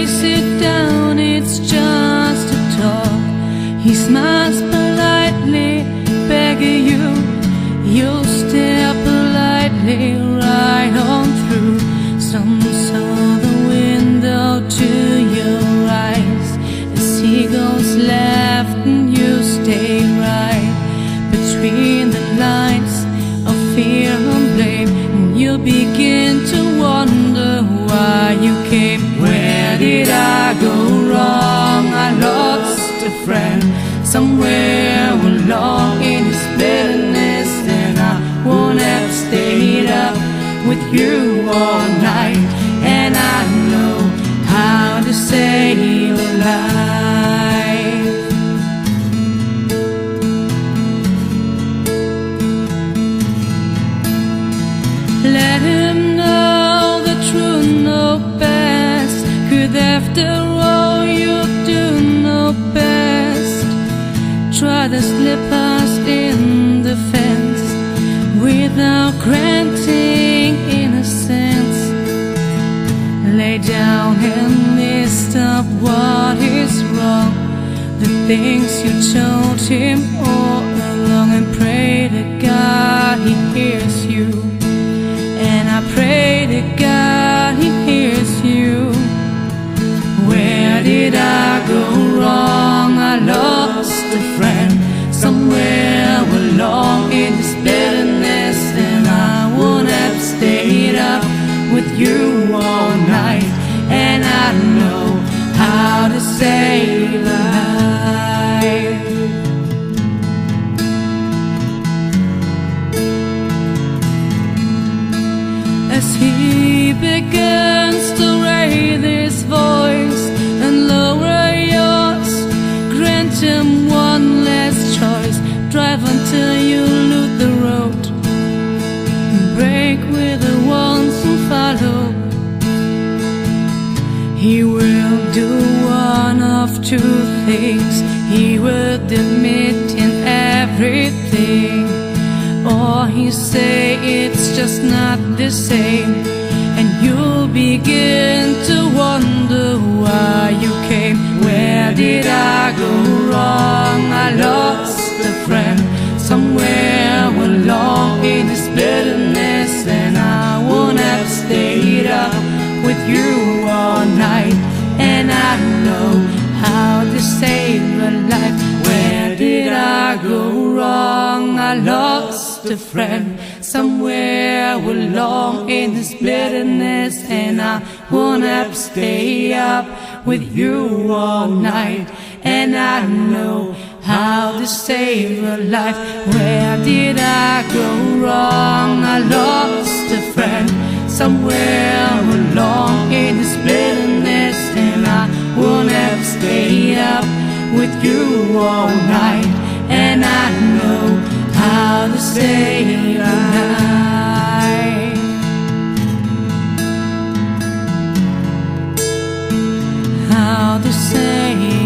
sit down, it's just a talk. He smiles politely, begging you. You'll stare politely right on through. Some saw the window to your eyes. The seagulls laughed and you stayed right between the lines of fear and blame. And you begin to wonder why you came. Where did I go wrong? I lost a friend somewhere along in his bitterness, and I won't have stayed up with you all night. And I know how to save a life. Let him know the truth, know best. 'Cause after all you do know best. Try to slip past in the fence without granting innocence. Lay down and list up what is wrong, the things you told him all along, and pray to God he hears you. And I pray to God he hears you. Where did I go wrong? I lost a friend somewhere along in this bitterness, and I won't have stayed up with you all night. And I know how to save a life. As he begins to raise his voice and lower yours, grant him one last choice. Drive until you lose the road, break with the ones who follow. He will do one of two things. He will admit in everything, or he say it's just not the same. And you'll begin to wonder why you came. Where did I go wrong? I lost a friend somewhere along in this bitterness, and I won't have stayed up with you all night. And I know how to save a life. Where did I go wrong? I lost a friend somewhere along in this bitterness, and I won't have stayed up with you all night. And I know how to save a life. Where did I go wrong? I lost a friend somewhere along in this bitterness, and I won't have stayed up with you all night. And I know how to save a life. How to save